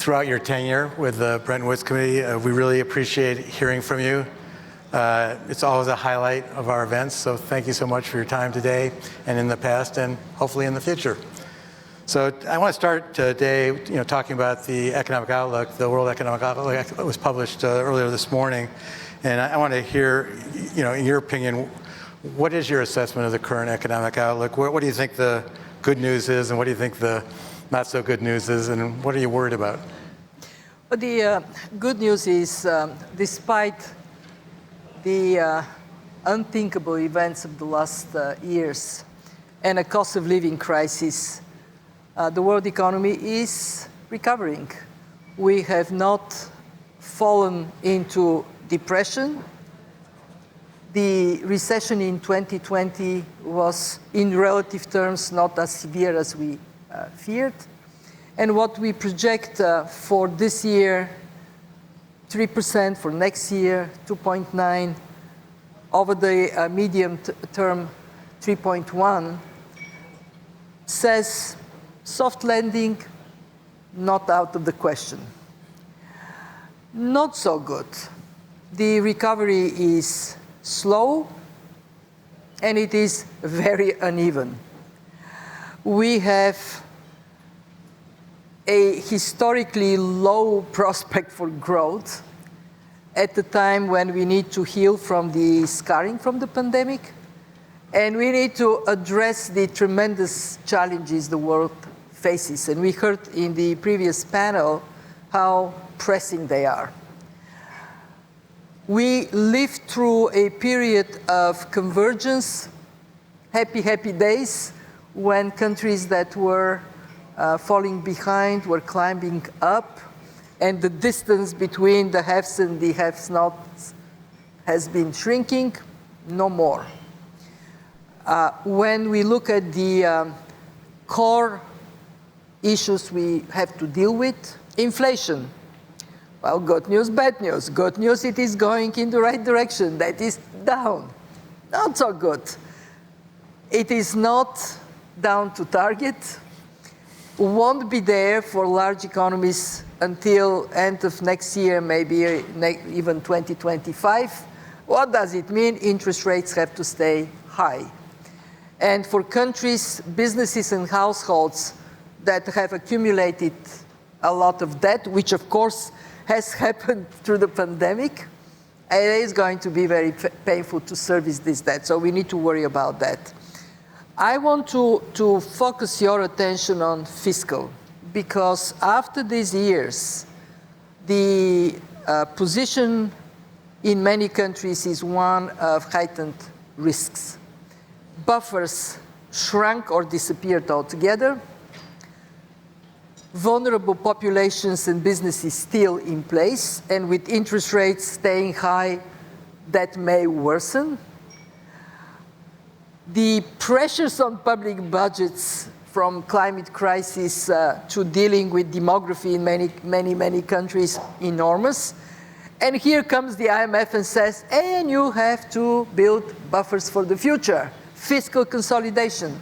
throughout your tenure with the Bretton Woods Committee. We really appreciate hearing from you. It's always a highlight of our events, so thank you so much for your time today and in the past and hopefully in the future. So I want to start today, talking about the economic outlook. The World Economic Outlook was published earlier this morning, and I want to hear, in your opinion, what is your assessment of the current economic outlook? What do you think the good news is, and what do you think the not so good news is, and what are you worried about? Well, the good news is, despite the unthinkable events of the last years and a cost of living crisis, the world economy is recovering. We have not fallen into depression. The recession in 2020 was, in relative terms, not as severe as we feared. And what we project for this year, 3%, for next year, 2.9%, over the medium term, 3.1%, says soft landing, not out of the question. Not so good. The recovery is slow, and it is very uneven. We have a historically low prospect for growth at the time when we need to heal from the scarring from the pandemic, and we need to address the tremendous challenges the world faces. And we heard in the previous panel how pressing they are. We lived through a period of convergence, happy days, when countries that were falling behind were climbing up, and the distance between the haves and the have-nots has been shrinking. No more. When we look at the core issues we have to deal with, inflation. Well, good news, bad news. Good news, it is going in the right direction. That is down. Not so good. It is not down to target. Won't be there for large economies until end of next year, maybe even 2025. What does it mean? Interest rates have to stay high. And for countries, businesses and households that have accumulated a lot of debt, which of course has happened through the pandemic, it is going to be very painful to service this debt. So we need to worry about that. I want to focus your attention on fiscal, because after these years, the position in many countries is one of heightened risks. Buffers shrunk or disappeared altogether. Vulnerable populations and businesses still in place, and with interest rates staying high, that may worsen. The pressures on public budgets, from climate crisis to dealing with demography in many countries, enormous. And here comes the IMF and says, and you have to build buffers for the future, fiscal consolidation.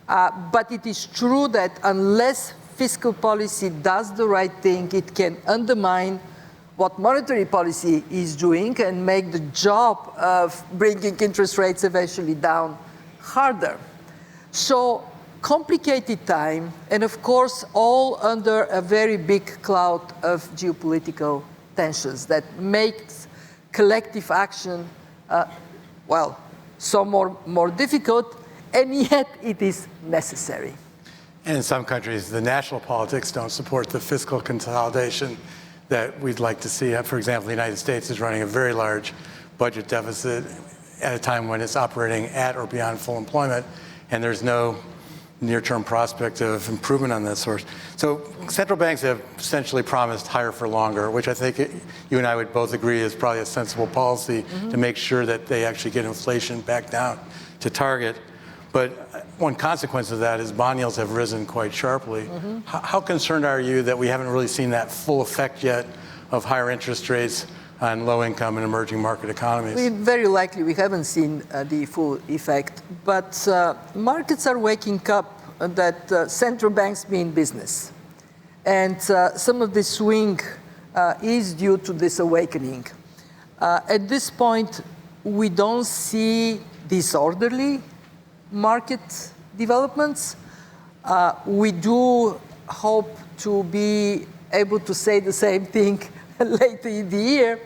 But it is true that unless fiscal policy does the right thing, it can undermine what monetary policy is doing and make the job of bringing interest rates eventually down harder. So, complicated time, and of course, all under a very big cloud of geopolitical tensions that makes collective action, so more difficult, and yet it is necessary. And in some countries, the national politics don't support the fiscal consolidation that we'd like to see. For example, the United States is running a very large budget deficit at a time when it's operating at or beyond full employment, and there's no near-term prospect of improvement on that source. So central banks have essentially promised higher for longer, which I think you and I would both agree is probably a sensible policy to make sure that they actually get inflation back down to target. But one consequence of that is bond yields have risen quite sharply. How concerned are you that we haven't really seen that full effect yet of higher interest rates on low-income and emerging market economies? Very likely we haven't seen the full effect, but markets are waking up that central banks mean business. And some of the swing is due to this awakening. At this point, we don't see disorderly market developments. We do hope to be able to say the same thing later in the year.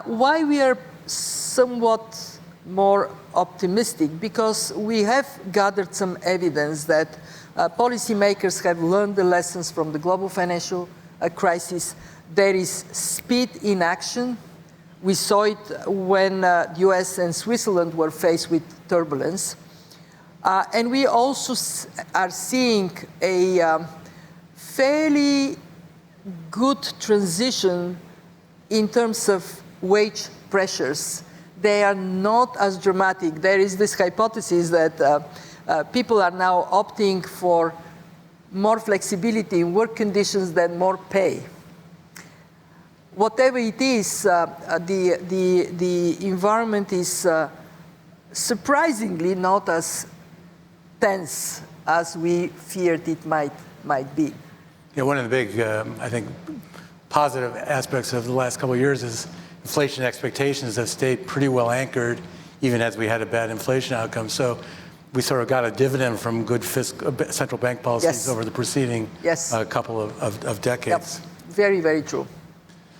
Why we are somewhat more optimistic? Because we have gathered some evidence that policymakers have learned the lessons from the global financial crisis. There is speed in action. We saw it when the US and Switzerland were faced with turbulence. And we also are seeing a fairly good transition in terms of wage pressures. They are not as dramatic. There is this hypothesis that people are now opting for more flexibility in work conditions than more pay. Whatever it is, the environment is surprisingly not as tense as we feared it might be. Yeah, one of the big, I think, positive aspects of the last couple of years is inflation expectations have stayed pretty well anchored, even as we had a bad inflation outcome. So we sort of got a dividend from good central bank policies over the preceding couple of decades. Yep. Very, very true.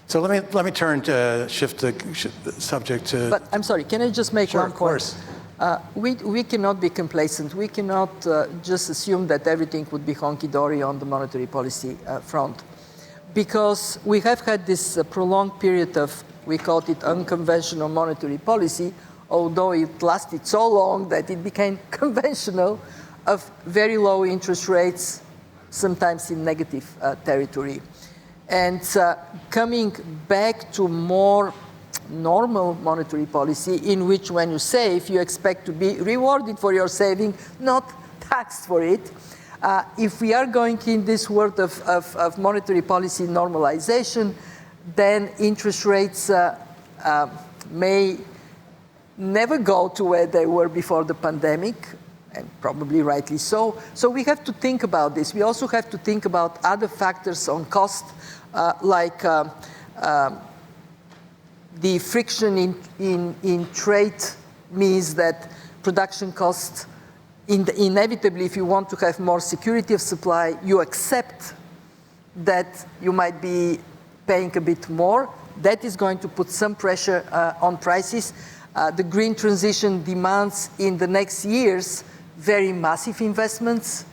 So let me turn to shift the subject to. But I'm sorry, can I just make one point? Of course. We cannot be complacent. We cannot just assume that everything would be honky-dory on the monetary policy front. Because we have had this prolonged period of, we called it unconventional monetary policy, although it lasted so long that it became conventional, of very low interest rates, sometimes in negative territory. And coming back to more normal monetary policy in which when you save, you expect to be rewarded for your saving, not taxed for it. If we are going in this world of monetary policy normalization, then interest rates may never go to where they were before the pandemic, and probably rightly so. So we have to think about this. We also have to think about other factors on cost, like the friction in trade means that production costs, inevitably, if you want to have more security of supply, you accept that you might be paying a bit more. That is going to put some pressure on prices. The green transition demands in the next years very massive investments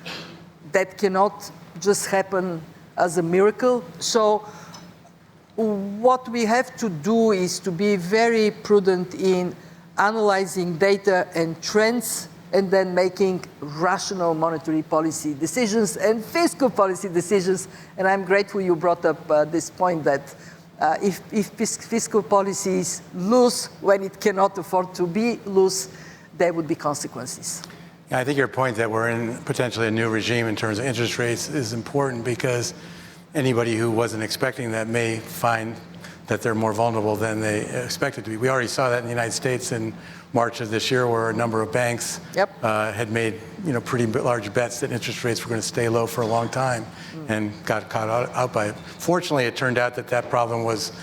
that cannot just happen as a miracle. So what we have to do is to be very prudent in analyzing data and trends and then making rational monetary policy decisions and fiscal policy decisions. And I'm grateful you brought up this point that if fiscal policy is loose when it cannot afford to be loose, there would be consequences. Yeah, I think your point that we're in potentially a new regime in terms of interest rates is important because anybody who wasn't expecting that may find that they're more vulnerable than they expected to be. We already saw that in the United States in March of this year, where a number of banks had made pretty large bets that interest rates were going to stay low for a long time and got caught out by it. Fortunately, it turned out that that problem was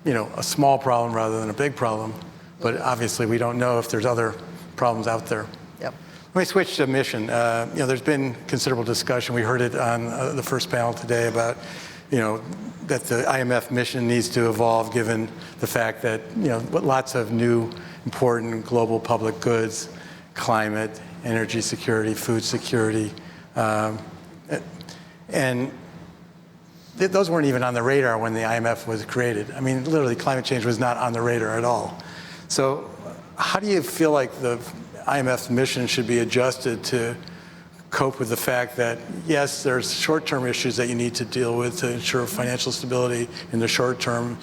a small problem rather than a big problem. But obviously, we don't know if there's other problems out there. Yep. Let me switch to mission. There's been considerable discussion. We heard it on the first panel today about that the IMF mission needs to evolve given the fact that lots of new important global public goods, climate, energy security, food security, and those weren't even on the radar when the IMF was created. I mean, literally, climate change was not on the radar at all. So how do you feel like the IMF's mission should be adjusted to cope with the fact that, yes, there's short-term issues that you need to deal with to ensure financial stability in the short term,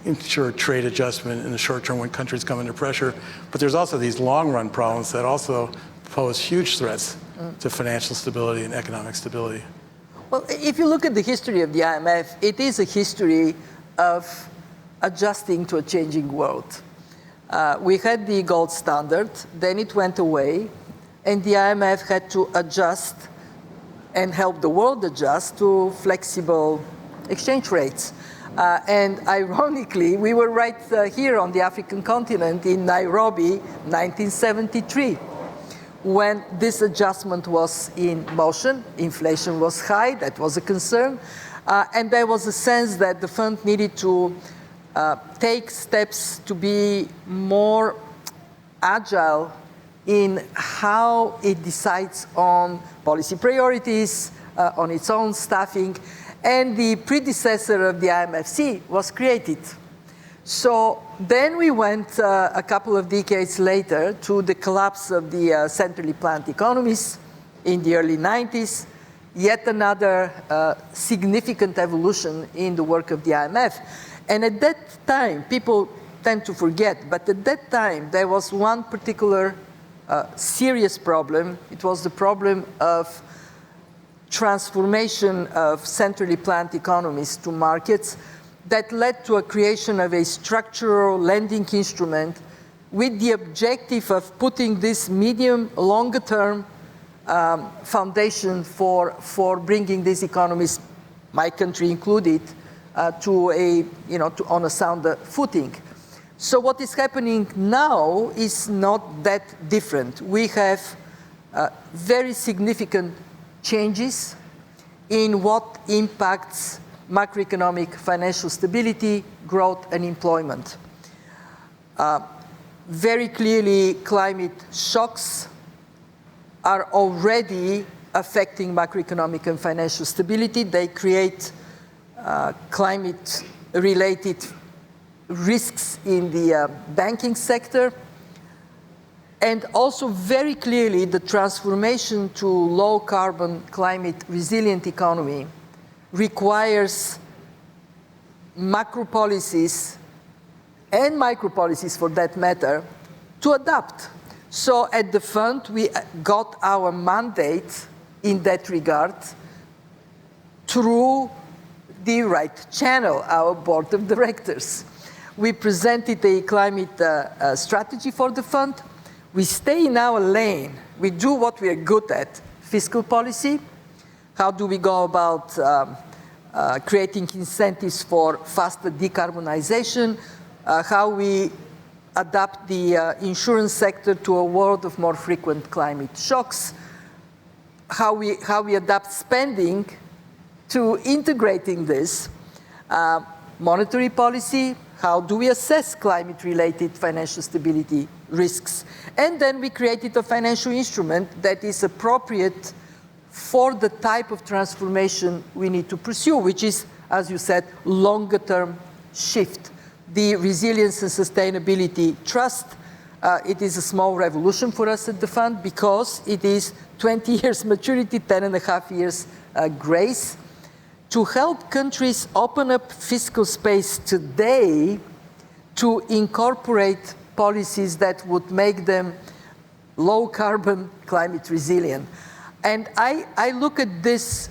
ensure trade adjustment in the short term when countries come under pressure, but there's also these long-run problems that also pose huge threats to financial stability and economic stability. Well, if you look at the history of the IMF, it is a history of adjusting to a changing world. We had the gold standard, then it went away, and the IMF had to adjust and help the world adjust to flexible exchange rates. And ironically, we were right here on the African continent in Nairobi, 1973, when this adjustment was in motion. Inflation was high, that was a concern. And there was a sense that the fund needed to take steps to be more agile in how it decides on policy priorities, on its own staffing, and the predecessor of the IMFC was created. So then we went a couple of decades later to the collapse of the centrally planned economies in the early 90s, yet another significant evolution in the work of the IMF. And at that time, people tend to forget, but at that time there was one particular serious problem. It was the problem of transformation of centrally planned economies to markets that led to a creation of a structural lending instrument with the objective of putting this medium, longer term foundation for bringing these economies, my country included, on a sounder footing. So what is happening now is not that different. We have very significant changes in what impacts macroeconomic financial stability, growth, and employment. Very clearly, climate shocks are already affecting macroeconomic and financial stability. They create climate-related risks in the banking sector. And also very clearly, the transformation to low-carbon, climate-resilient economy requires macro policies and micro policies, for that matter, to adapt. So at the fund, we got our mandate in that regard through the right channel, our board of directors. We presented a climate strategy for the fund. We stay in our lane. We do what we are good at, fiscal policy. How do we go about creating incentives for faster decarbonization? How we adapt the insurance sector to a world of more frequent climate shocks? How we adapt spending to integrating this. Monetary policy, how do we assess climate-related financial stability risks? And then we created a financial instrument that is appropriate for the type of transformation we need to pursue, which is, as you said, longer-term shift. The Resilience and Sustainability Trust, it is a small revolution for us at the fund because it is 20 years maturity, 10 and a half years grace, to help countries open up fiscal space today to incorporate policies that would make them low-carbon, climate-resilient. And I look at this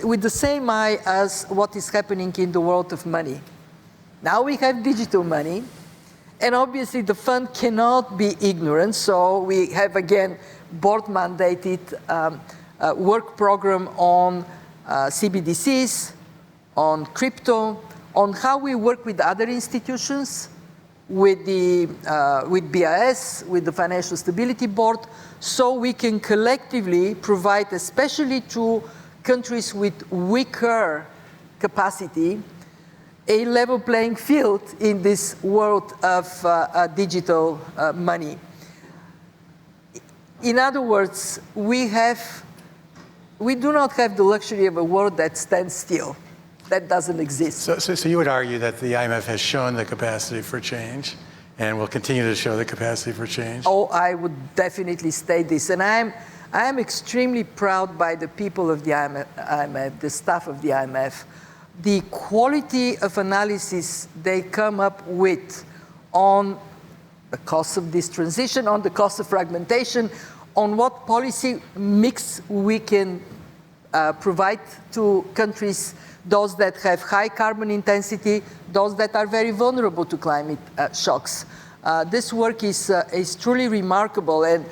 with the same eye as what is happening in the world of money. Now we have digital money, and obviously the fund cannot be ignorant, so we have, again, board-mandated work program on CBDCs, on crypto, on how we work with other institutions, with BIS, with the Financial Stability Board, so we can collectively provide, especially to countries with weaker capacity, a level playing field in this world of digital money. In other words, we do not have the luxury of a world that stands still. That doesn't exist. So you would argue that the IMF has shown the capacity for change and will continue to show the capacity for change? Oh, I would definitely state this. And I am extremely proud by the people of the IMF, the staff of the IMF, the quality of analysis they come up with on the cost of this transition, on the cost of fragmentation, on what policy mix we can provide to countries, those that have high carbon intensity, those that are very vulnerable to climate shocks. This work is truly remarkable, and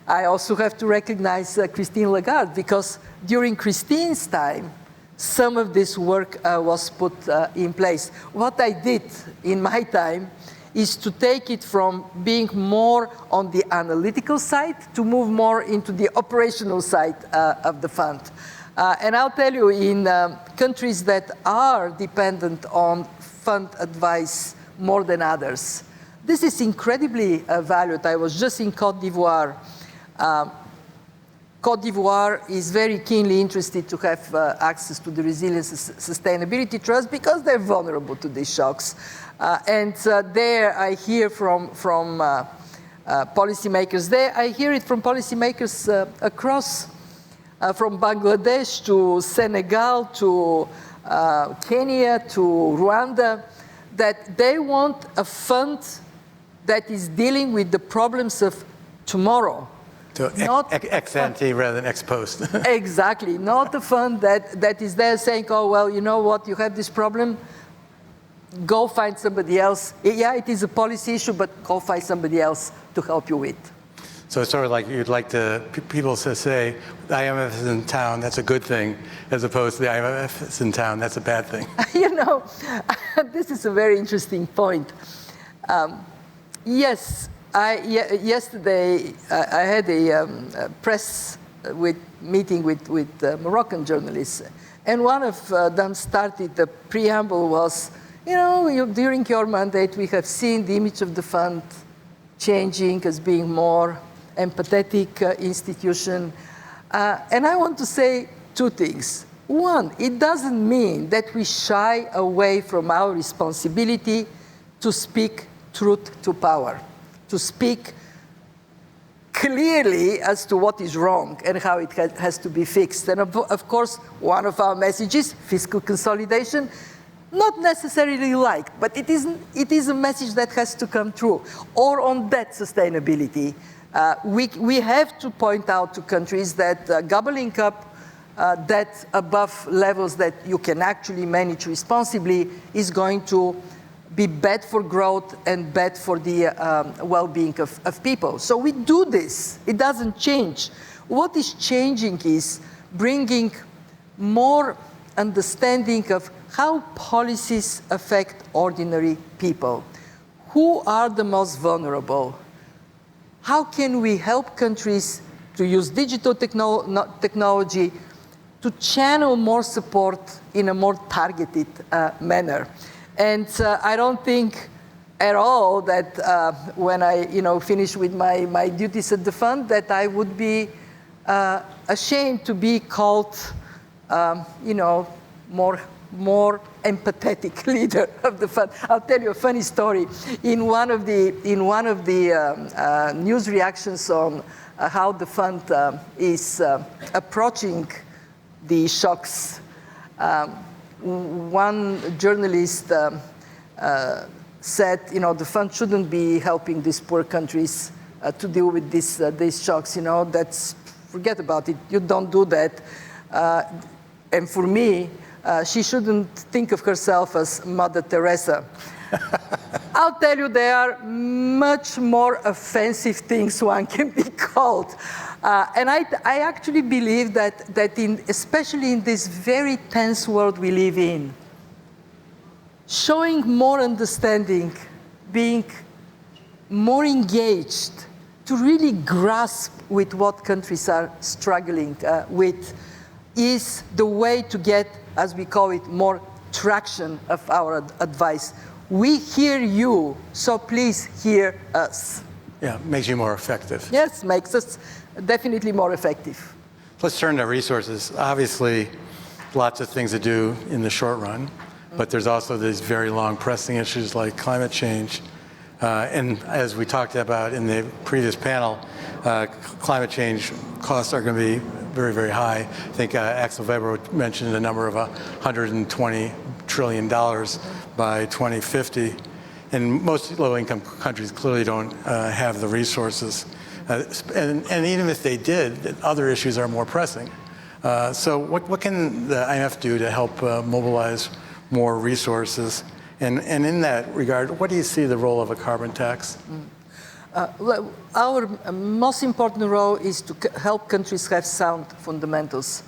I also have to recognize Christine Lagarde, because during Christine's time, some of this work was put in place. What I did in my time is to take it from being more on the analytical side to move more into the operational side of the fund. And I'll tell you, in countries that are dependent on fund advice more than others, this is incredibly valued. I was just in Côte d'Ivoire. Côte d'Ivoire is very keenly interested to have access to the Resilience and Sustainability Trust because they're vulnerable to these shocks. And there I hear from policymakers there. I hear it from policymakers across, from Bangladesh to Senegal to Kenya to Rwanda, that they want a fund that is dealing with the problems of tomorrow. So ex ante rather than ex post. Exactly, not a fund that is there saying, oh, well, you know what, you have this problem, go find somebody else. Yeah, it is a policy issue, but go find somebody else to help you with. So it's sort of like you'd like people to say, the IMF is in town, that's a good thing, as opposed to the IMF is in town, that's a bad thing. You know, this is a very interesting point. Yes, yesterday I had a press meeting with Moroccan journalists, and one of them started, the preamble was, you know, during your mandate we have seen the image of the fund changing as being more empathetic institution. And I want to say two things. One, it doesn't mean that we shy away from our responsibility to speak truth to power, to speak clearly as to what is wrong and how it has to be fixed. And of course, one of our messages, fiscal consolidation, not necessarily liked, but it is a message that has to come through. Or on debt sustainability, we have to point out to countries that gobbling up debt above levels that you can actually manage responsibly is going to be bad for growth and bad for the well-being of people. So we do this. It doesn't change. What is changing is bringing more understanding of how policies affect ordinary people. Who are the most vulnerable? How can we help countries to use digital technology to channel more support in a more targeted manner? And I don't think at all that when I finish with my duties at the fund that I would be ashamed to be called more empathetic leader of the fund. I'll tell you a funny story. In one of the news reactions on how the fund is approaching the shocks, one journalist said, the fund shouldn't be helping these poor countries to deal with these shocks. Forget about it. You don't do that. And for me, she shouldn't think of herself as Mother Teresa. I'll tell you, there are much more offensive things one can be called. And I actually believe that especially in this very tense world we live in, showing more understanding, being more engaged, to really grasp with what countries are struggling with, is the way to get, as we call it, more traction of our advice. We hear you, so please hear us. Yeah, makes you more effective. Yes, makes us definitely more effective. Let's turn to resources. Obviously, lots of things to do in the short run, but there's also these very long pressing issues like climate change. And as we talked about in the previous panel, climate change costs are going to be very, very high. I think Axel Weber mentioned a number of $120 trillion by 2050. And most low-income countries clearly don't have the resources. And even if they did, other issues are more pressing. So what can the IMF do to help mobilize more resources? And in that regard, what do you see the role of a carbon tax? Our most important role is to help countries have sound fundamentals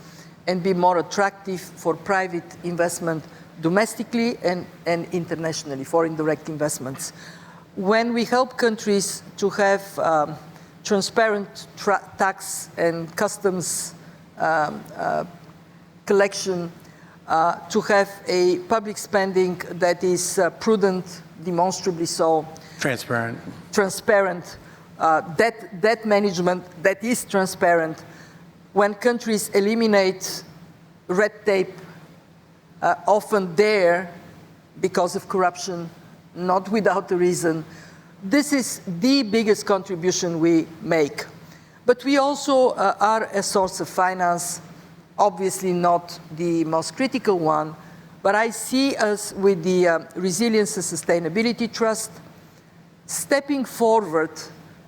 and be more attractive for private investment domestically and internationally, foreign direct investments. When we help countries to have transparent tax and customs collection, to have a public spending that is prudent, demonstrably so. Transparent. Transparent, debt management that is transparent. When countries eliminate red tape, often there because of corruption, not without a reason, this is the biggest contribution we make. But we also are a source of finance, obviously not the most critical one, but I see us with the Resilience and Sustainability Trust stepping forward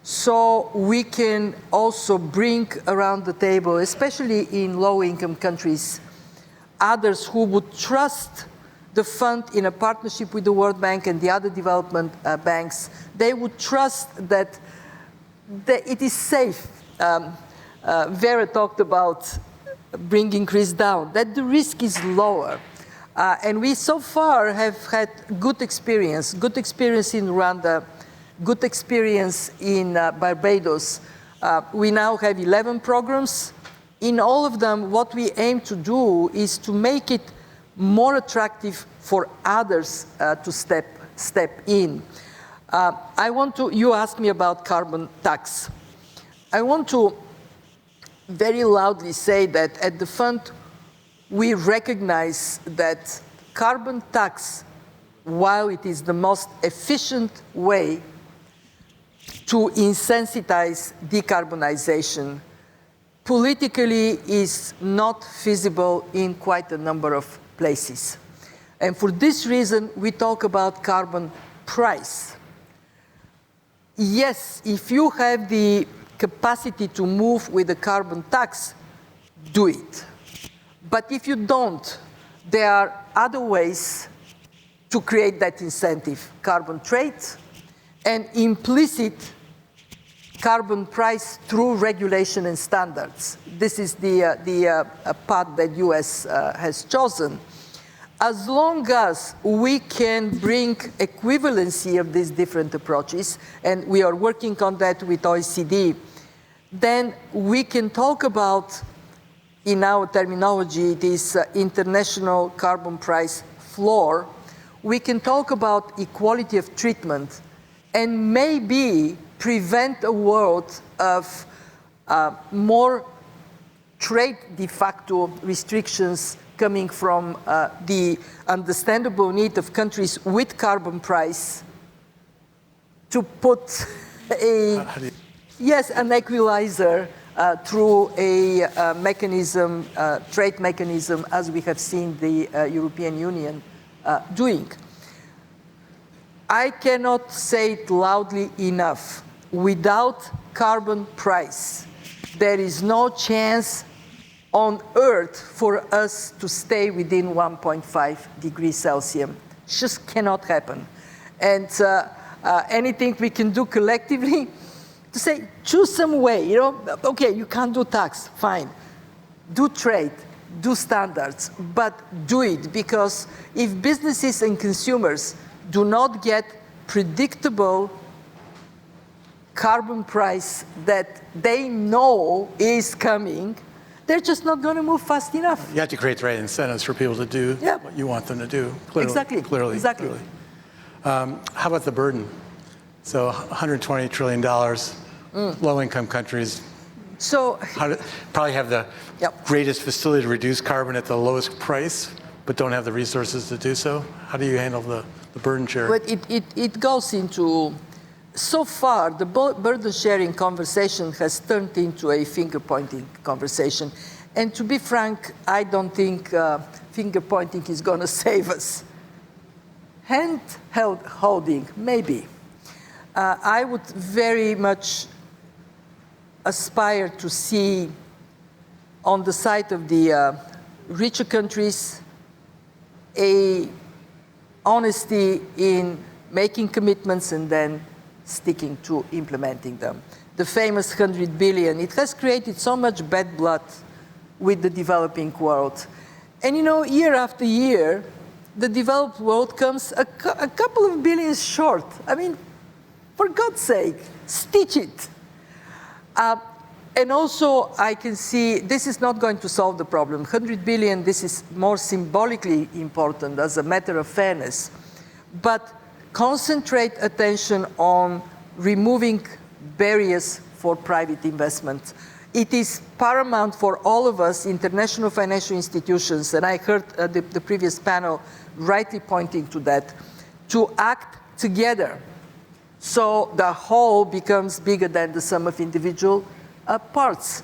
so we can also bring around the table, especially in low-income countries, others who would trust the fund in a partnership with the World Bank and the other development banks. They would trust that it is safe. Vera talked about bringing risk down, that the risk is lower. And we so far have had good experience in Rwanda, good experience in Barbados. We now have 11 programs. In all of them, what we aim to do is to make it more attractive for others to step in. You asked me about carbon tax. I want to very loudly say that at the fund, we recognize that carbon tax, while it is the most efficient way to insensitize decarbonization, politically is not feasible in quite a number of places. And for this reason, we talk about carbon price. Yes, if you have the capacity to move with a carbon tax, do it. But if you don't, there are other ways to create that incentive. Carbon trade and implicit carbon price through regulation and standards. This is the path that US has chosen. As long as we can bring equivalency of these different approaches, and we are working on that with OECD, then we can talk about, in our terminology, this international carbon price floor. We can talk about equality of treatment and maybe prevent a world of more trade de facto restrictions coming from the understandable need of countries with carbon price to put an equalizer through a mechanism, trade mechanism, as we have seen the European Union doing. I cannot say it loudly enough. Without carbon price, there is no chance on Earth for us to stay within 1.5 degrees Celsius. Just cannot happen. And anything we can do collectively to say, choose some way, okay, you can't do tax, fine. Do trade, do standards, but do it, because if businesses and consumers do not get predictable carbon price that they know is coming, they're just not going to move fast enough. You have to create the right incentives for people to do what you want them to do. Clearly. How about the burden? So $120 trillion, low-income countries probably have the greatest facility to reduce carbon at the lowest price, but don't have the resources to do so. How do you handle the burden share? But it goes into, so far, the burden sharing conversation has turned into a finger-pointing conversation. And to be frank, I don't think finger-pointing is going to save us. Hand-holding, maybe. I would very much aspire to see on the side of the richer countries a honesty in making commitments and then sticking to implementing them. The famous 100 billion, it has created so much bad blood with the developing world. And year after year, the developed world comes a couple of billions short. I mean, for God's sake, stitch it. And also, I can see this is not going to solve the problem. 100 billion, this is more symbolically important as a matter of fairness. But concentrate attention on removing barriers for private investment. It is paramount for all of us, international financial institutions, and I heard the previous panel rightly pointing to that, to act together so the whole becomes bigger than the sum of individual parts.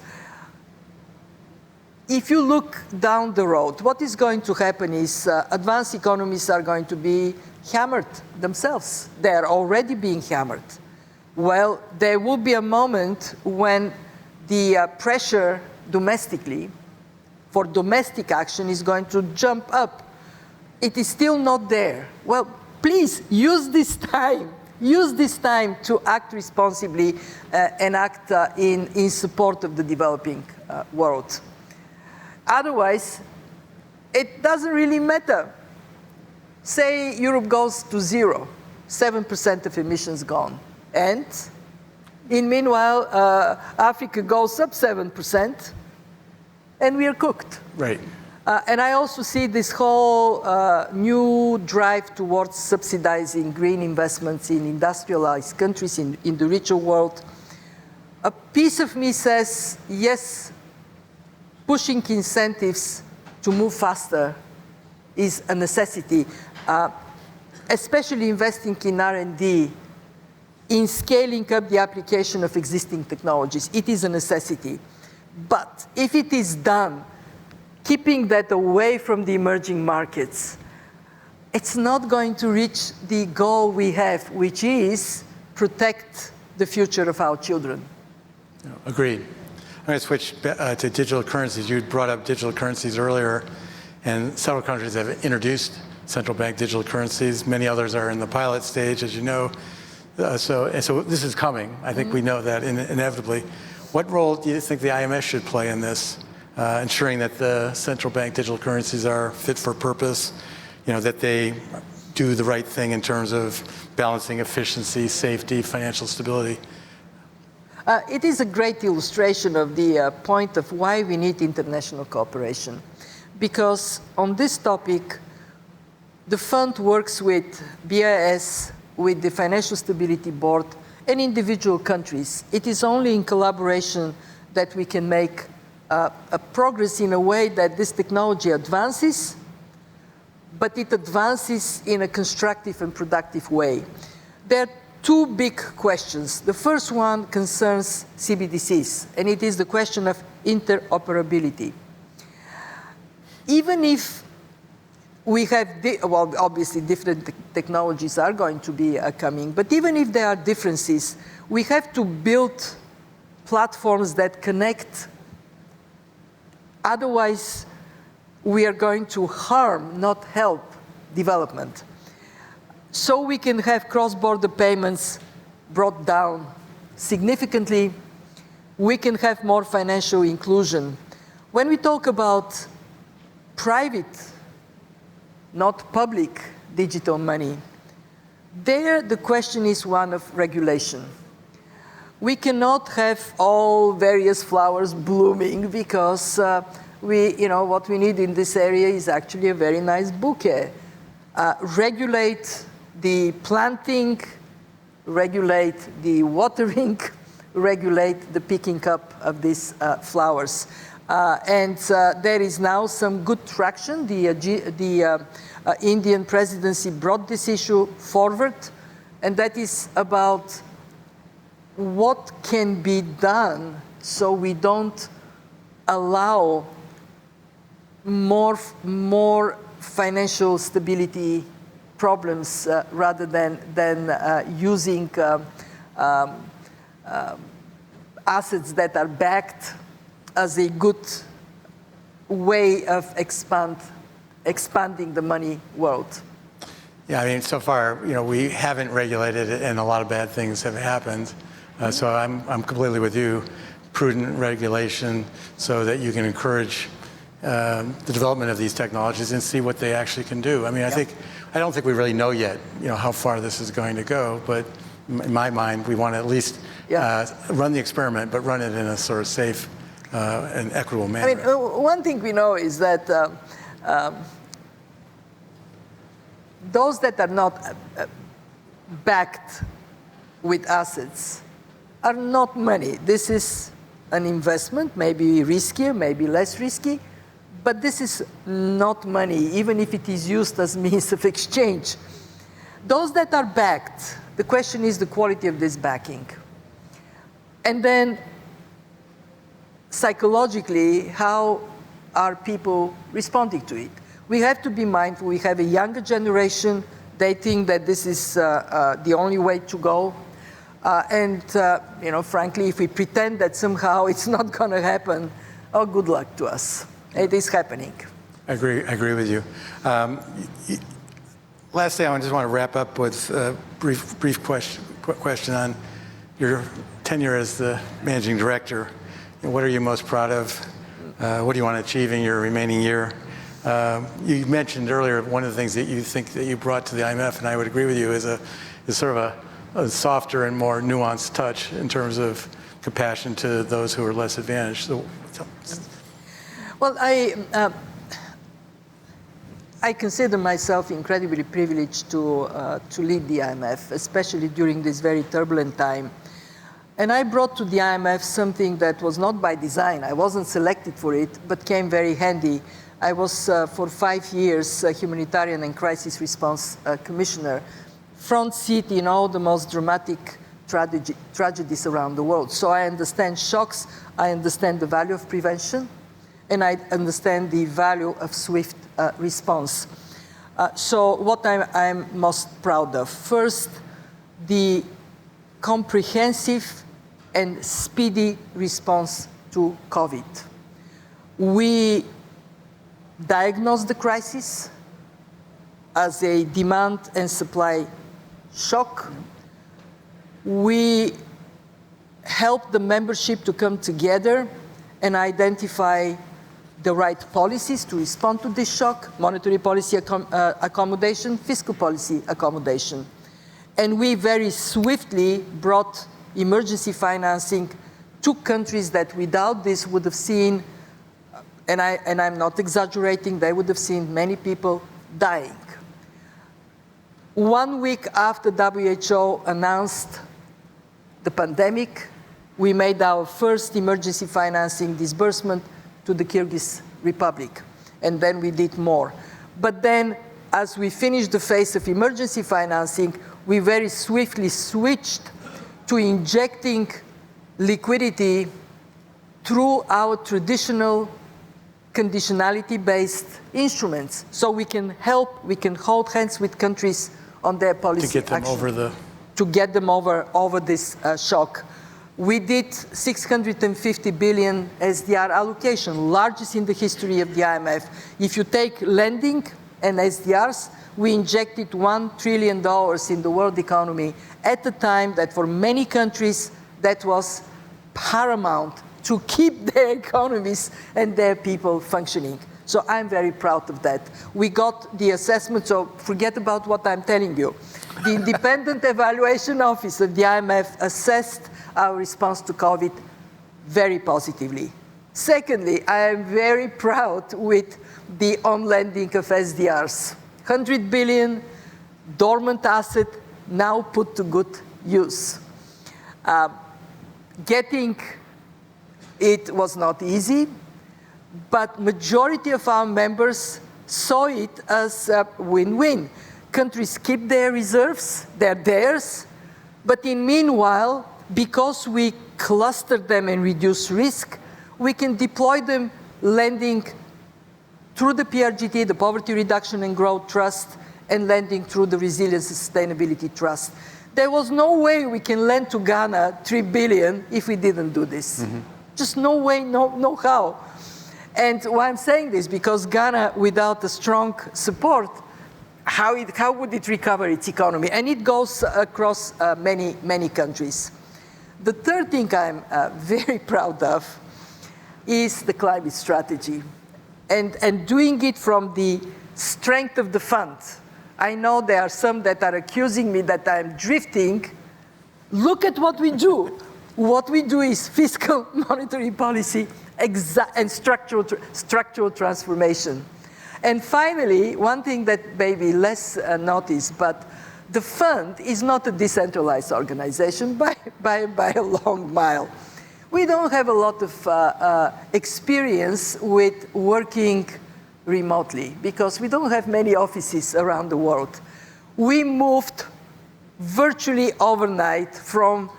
If you look down the road, what is going to happen is advanced economies are going to be hammered themselves. They are already being hammered. Well, there will be a moment when the pressure domestically for domestic action is going to jump up. It is still not there. Well, please use this time. Use this time to act responsibly and act in support of the developing world. Otherwise, it doesn't really matter. Say Europe goes to 0, 7% of emissions gone. And meanwhile, Africa goes up 7%, and we are cooked. Right. And I also see this whole new drive towards subsidizing green investments in industrialized countries, in the richer world. A piece of me says, yes, pushing incentives to move faster is a necessity, especially investing in R&D, in scaling up the application of existing technologies. It is a necessity. But if it is done keeping that away from the emerging markets, it's not going to reach the goal we have, which is protect the future of our children. Agreed. I'm going to switch to digital currencies. You brought up digital currencies earlier, and several countries have introduced central bank digital currencies. Many others are in the pilot stage, as you know. So this is coming. I think we know that inevitably. What role do you think the IMF should play in this? Ensuring that the central bank digital currencies are fit for purpose, that they do the right thing in terms of balancing efficiency, safety, financial stability. It is a great illustration of the point of why we need international cooperation. Because on this topic, the fund works with BIS, with the Financial Stability Board, and individual countries. It is only in collaboration that we can make a progress in a way that this technology advances, but it advances in a constructive and productive way. There are two big questions. The first one concerns CBDCs, and it is the question of interoperability. Even if we have, obviously different technologies are going to be coming, but even if there are differences, we have to build platforms that connect. Otherwise, we are going to harm, not help, development. So we can have cross-border payments brought down significantly. We can have more financial inclusion. When we talk about private, not public, digital money, there the question is one of regulation. We cannot have all various flowers blooming because what we need in this area is actually a very nice bouquet. Regulate the planting, regulate the watering, regulate the picking up of these flowers. And there is now some good traction. The Indian presidency brought this issue forward, and that is about what can be done so we don't allow more financial stability problems rather than using assets that are backed as a good way of expanding the money world. Yeah, I mean, so far, we haven't regulated it, and a lot of bad things have happened. So I'm completely with you. Prudent regulation so that you can encourage the development of these technologies and see what they actually can do. I mean, I don't think we really know yet, how far this is going to go. But in my mind, we want to at least run the experiment, but run it in a sort of safe and equitable manner. I mean, one thing we know is that those that are not backed with assets are not money. This is an investment, maybe riskier, maybe less risky, but this is not money, even if it is used as means of exchange. Those that are backed, the question is the quality of this backing. And then psychologically, how are people responding to it? We have to be mindful. We have a younger generation. They think that this is the only way to go. Frankly, if we pretend that somehow it's not going to happen, oh, good luck to us. It is happening. I agree with you. Lastly, I just want to wrap up with a brief question on your tenure as the managing director. What are you most proud of? What do you want to achieve in your remaining year? You mentioned earlier one of the things that you think that you brought to the IMF, and I would agree with you, is sort of a softer and more nuanced touch in terms of compassion to those who are less advantaged. Well, I consider myself incredibly privileged to lead the IMF, especially during this very turbulent time. And I brought to the IMF something that was not by design. I wasn't selected for it, but came very handy. I was, for 5 years, a humanitarian and crisis response commissioner, front seat in all the most dramatic tragedies around the world. So I understand shocks, I understand the value of prevention, and I understand the value of swift response. So what I'm most proud of, first, the comprehensive and speedy response to COVID. We diagnosed the crisis as a demand and supply shock. We helped the membership to come together and identify the right policies to respond to this shock: monetary policy accommodation, fiscal policy accommodation. And we very swiftly brought emergency financing to countries that without this would have seen, and I'm not exaggerating, they would have seen many people dying. 1 week after WHO announced the pandemic, we made our first emergency financing disbursement to the Kyrgyz Republic, and then we did more. But then, as we finished the phase of emergency financing, we very swiftly switched to injecting liquidity through our traditional conditionality-based instruments. So we can help, we can hold hands with countries on their policy to get them action, over to get them over this shock. We did 650 billion SDR allocation, largest in the history of the IMF. If you take lending and SDRs, we injected $1 trillion in the world economy at a time that for many countries that was paramount to keep their economies and their people functioning. So I'm very proud of that. We got the assessment, so forget about what I'm telling you. The Independent Evaluation Office of the IMF assessed our response to COVID very positively. Secondly, I am very proud with the on-lending of SDRs. 100 billion dormant asset now put to good use. Getting it was not easy, but majority of our members saw it as a win-win. Countries keep their reserves, they're theirs, but in meanwhile, because we cluster them and reduce risk, we can deploy them lending through the PRGT, the Poverty Reduction and Growth Trust, and lending through the Resilience and Sustainability Trust. There was no way we can lend to Ghana 3 billion if we didn't do this. Mm-hmm. Just no way, no how. And why I'm saying this, because Ghana, without a strong support, how would it recover its economy? And it goes across many countries. The third thing I'm very proud of is the climate strategy, and doing it from the strength of the fund. I know there are some that are accusing me that I'm drifting. Look at what we do. What we do is fiscal monetary policy and structural transformation. And finally, one thing that may be less noticed, but the fund is not a decentralized organization by a long mile. We don't have a lot of experience with working remotely because we don't have many offices around the world. We moved virtually overnight from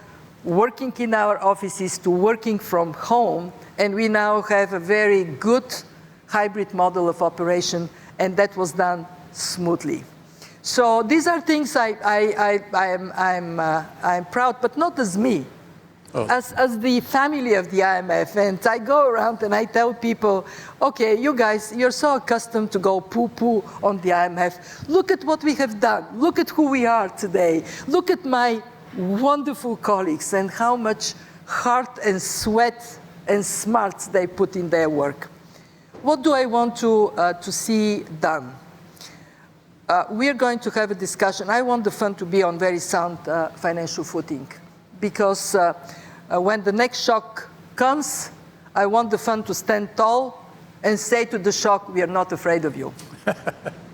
working in our offices to working from home, and we now have a very good hybrid model of operation, and that was done smoothly. So these are things I'm proud, but not as me, as the family of the IMF. And I go around and I tell people, okay, you guys, you're so accustomed to go poo-poo on the IMF. Look at what we have done. Look at who we are today. Look at my wonderful colleagues and how much heart and sweat and smarts they put in their work. What do I want to see done? We are going to have a discussion. I want the fund to be on very sound financial footing, because when the next shock comes, I want the fund to stand tall and say to the shock, we are not afraid of you.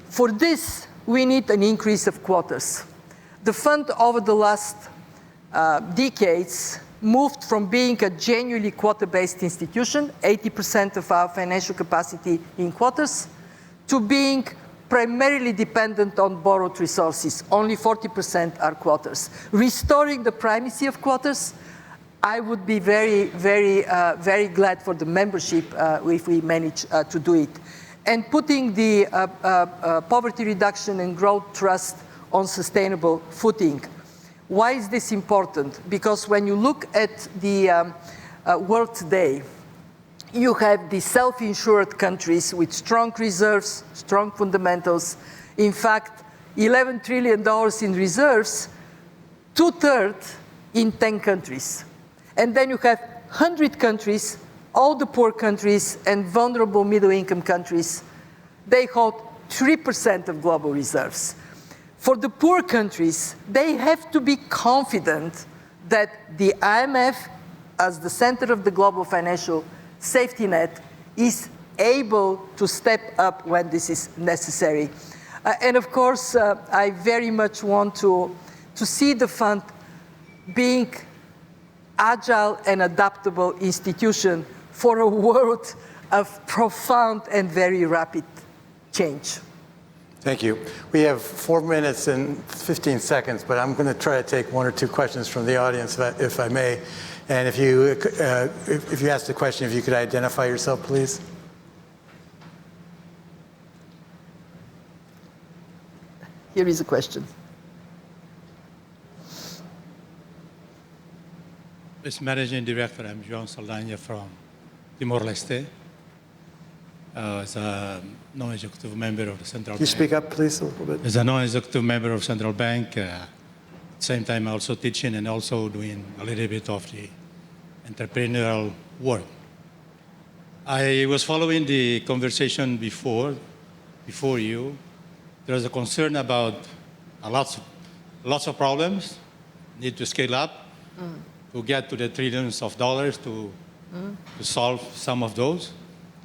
For this, we need an increase of quotas. The fund over the last decades moved from being a genuinely quota-based institution, 80% of our financial capacity in quotas, to being primarily dependent on borrowed resources. Only 40% are quotas. Restoring the primacy of quotas, I would be very glad for the membership if we manage to do it. And putting the poverty reduction and growth trust on sustainable footing. Why is this important? Because when you look at the world today, you have the self-insured countries with strong reserves, strong fundamentals. In fact, $11 trillion in reserves, 2/3 in 10 countries. And then you have 100 countries, all the poor countries and vulnerable middle-income countries. They hold 3% of global reserves. For the poor countries, they have to be confident that the IMF, as the center of the global financial safety net, is able to step up when this is necessary. And of course, I very much want to see the fund being agile and adaptable institution for a world of profound and very rapid change. Thank you. We have 4 minutes and 15 seconds, but I'm going to try to take 1 or 2 questions from the audience, if I may. And if you ask the question, if you could identify yourself, please. Here is a question. As Managing Director, I'm João Saldanha from Timor-Leste. As a non-executive member of the Central Bank. Can you speak up, please, a little bit? As a non-executive member of Central Bank, at the same time also teaching and also doing a little bit of the entrepreneurial work. I was following the conversation before you. There was a concern about lots of problems, need to scale up to get to the trillions of dollars to solve some of those.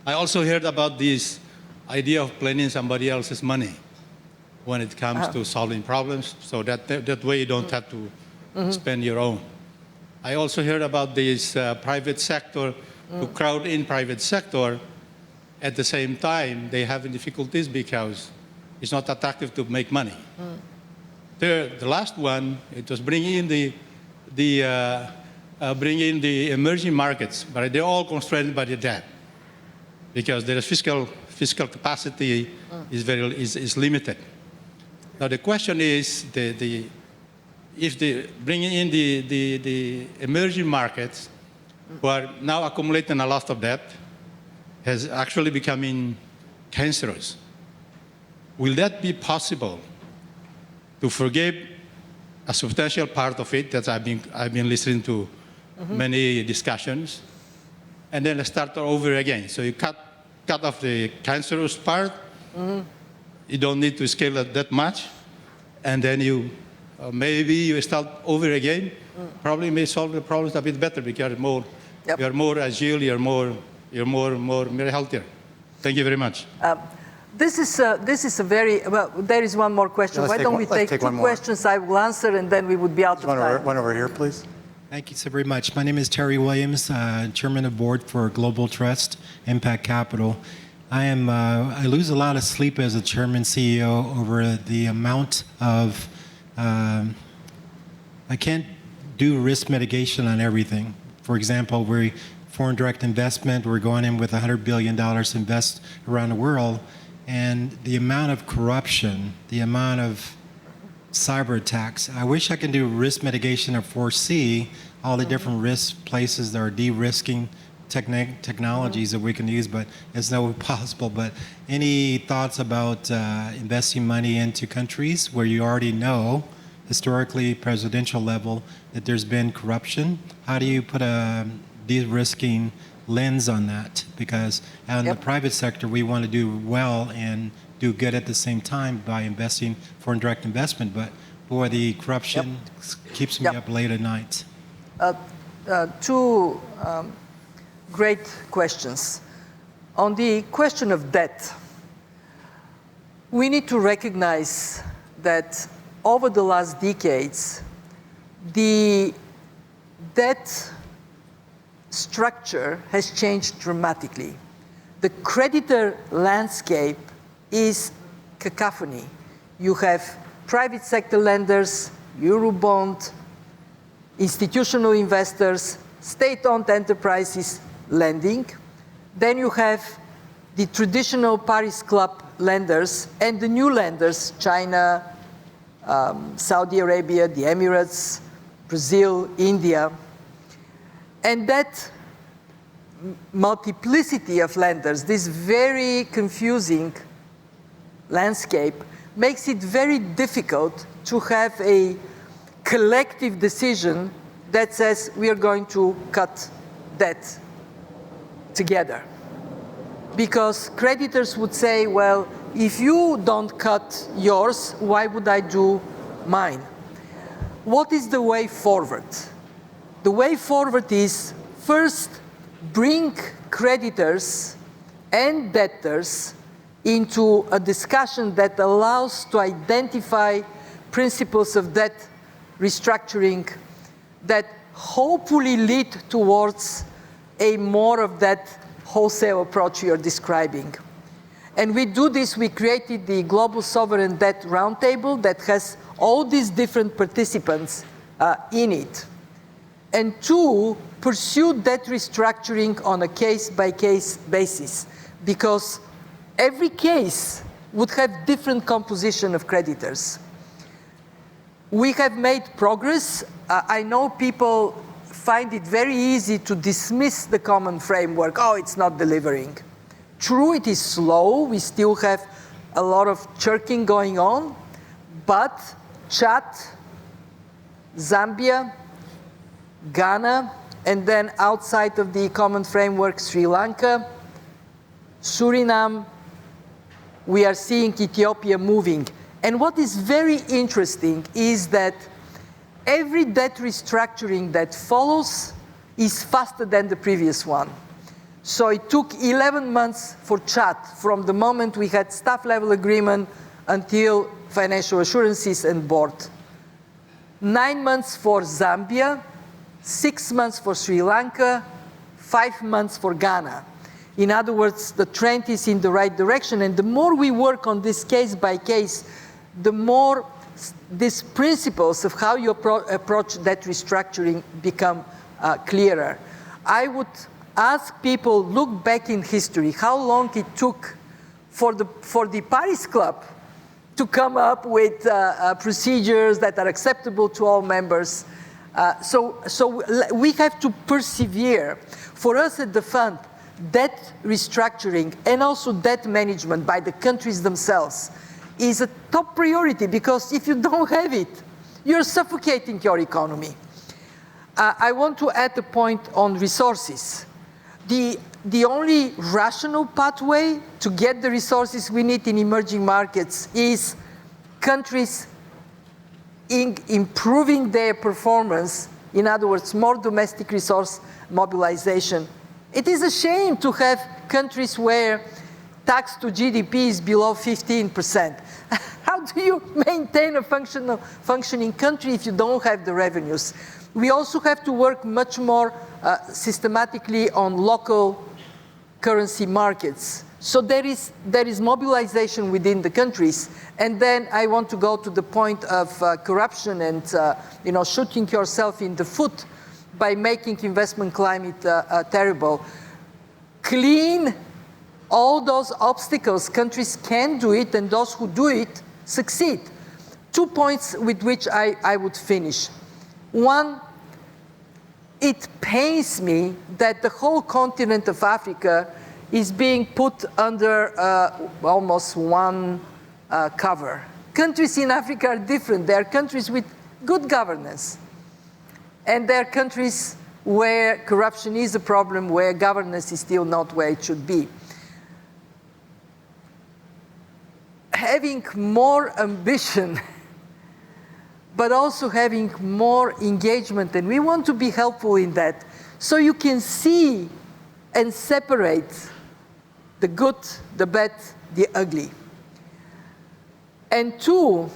I also heard about this idea of planning somebody else's money when it comes to solving problems, so that way you don't have to spend your own. I also heard about this private sector, to crowd in private sector. At the same time, they have difficulties because it's not attractive to make money. The last one, it was bringing in the emerging markets, but they're all constrained by the debt, because their fiscal capacity is limited. Now the question is, if bringing in the emerging markets, who are now accumulating a lot of debt, has actually becoming cancerous. will that be possible to forgive a substantial part of it that I've been listening to many discussions, and then start over again? So you cut off the cancerous part. You don't need to scale it that much, and then you maybe you start over again. Probably may solve the problems a bit better because you're more agile, you're more healthier. Thank you very much. This is a very, well, there is one more question. Why don't we take two questions? I will answer, and then we would be out of time. One over here, please. Thank you so very much. My name is Terry Williams, Chairman of the Board for Global Trust Impact Capital. I lose a lot of sleep as a Chairman CEO over the amount of, I can't do risk mitigation on everything. For example, foreign direct investment, we're going in with $100 billion to invest around the world, and the amount of corruption, the amount of cyber attacks. I wish I could do risk mitigation or foresee all the different risk places that are de-risking technologies that we can use, but it's not possible. But any thoughts about investing money into countries where you already know, historically, presidential level, that there's been corruption? How do you put a de-risking lens on that? Because in the private sector, we want to do well and do good at the same time by investing foreign direct investment, but boy, the corruption keeps me up late at night. Two great questions. On the question of debt, we need to recognize that over the last decades, the debt structure has changed dramatically. The creditor landscape is cacophony. You have private sector lenders, Eurobond, institutional investors, state-owned enterprises lending. Then you have the traditional Paris Club lenders and the new lenders, China, Saudi Arabia, the Emirates, Brazil, India. And that multiplicity of lenders, this very confusing landscape, makes it very difficult to have a collective decision that says we are going to cut debt together. Because creditors would say, well, if you don't cut yours, why would I do mine? What is the way forward? The way forward is first bring creditors and debtors into a discussion that allows to identify principles of debt restructuring that hopefully lead towards a more of that wholesale approach you're describing. And we do this, we created the Global Sovereign Debt Roundtable that has all these different participants in it. And two, pursue debt restructuring on a case-by-case basis, because every case would have different composition of creditors. We have made progress. I know people find it very easy to dismiss the common framework. Oh, it's not delivering. True, it is slow. We still have a lot of churning going on. But Chad, Zambia, Ghana, and then outside of the common framework, Sri Lanka, Suriname, we are seeing Ethiopia moving. And what is very interesting is that every debt restructuring that follows is faster than the previous one. So it took 11 months for Chad from the moment we had staff level agreement until financial assurances and board. 9 months for Zambia, 6 months for Sri Lanka, 5 months for Ghana. In other words, the trend is in the right direction, and the more we work on this case by case, the more these principles of how you approach debt restructuring become clearer. I would ask people, look back in history, how long it took for the Paris Club to come up with procedures that are acceptable to all members. So we have to persevere. For us at the fund, debt restructuring and also debt management by the countries themselves is a top priority, because if you don't have it, you're suffocating your economy. I want to add a point on resources. The only rational pathway to get the resources we need in emerging markets is countries improving their performance, in other words, more domestic resource mobilization. It is a shame to have countries where tax to GDP is below 15%. How do you maintain a functioning country if you don't have the revenues? We also have to work much more systematically on local currency markets. So there is mobilization within the countries. And then I want to go to the point of corruption and shooting yourself in the foot by making investment climate terrible. Clean all those obstacles. Countries can do it, and those who do it succeed. 2 points with which I would finish. One, it pains me that the whole continent of Africa is being put under almost one cover. Countries in Africa are different. There are countries with good governance, and there are countries where corruption is a problem, where governance is still not where it should be. Having more ambition, but also having more engagement, and we want to be helpful in that, so you can see and separate the good, the bad, the ugly. And two,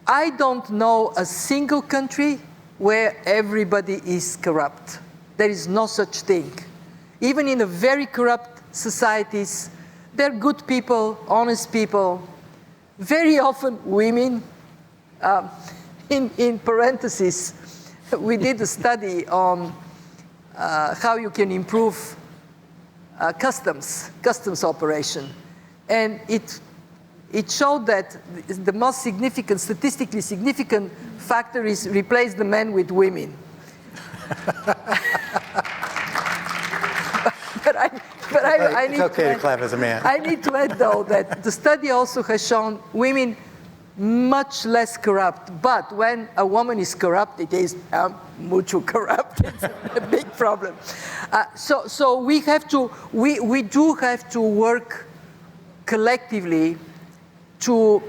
I don't know a single country where everybody is corrupt. There is no such thing. Even in a very corrupt societies, there are good people, honest people, very often women. In parentheses, we did a study on how you can improve customs operation. And it showed that the most significant, statistically significant factor is replace the men with women. but I need it's okay to clap as a man. I need to add, though, that the study also has shown women much less corrupt. But when a woman is corrupt, it is mucho corrupt. It's a big problem. So we do have to work collectively to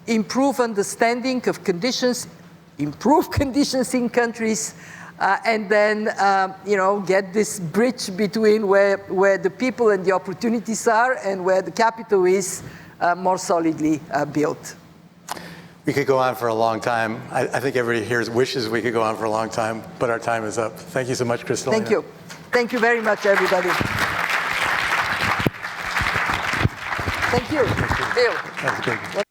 improve understanding of conditions, improve conditions in countries, and then get this bridge between where the people and the opportunities are and where the capital is more solidly built. We could go on for a long time. I think everybody here wishes we could go on for a long time, but our time is up. Thank you so much, Kristalina. Thank you. Thank you very much, everybody. Thank you. Bill. That was good.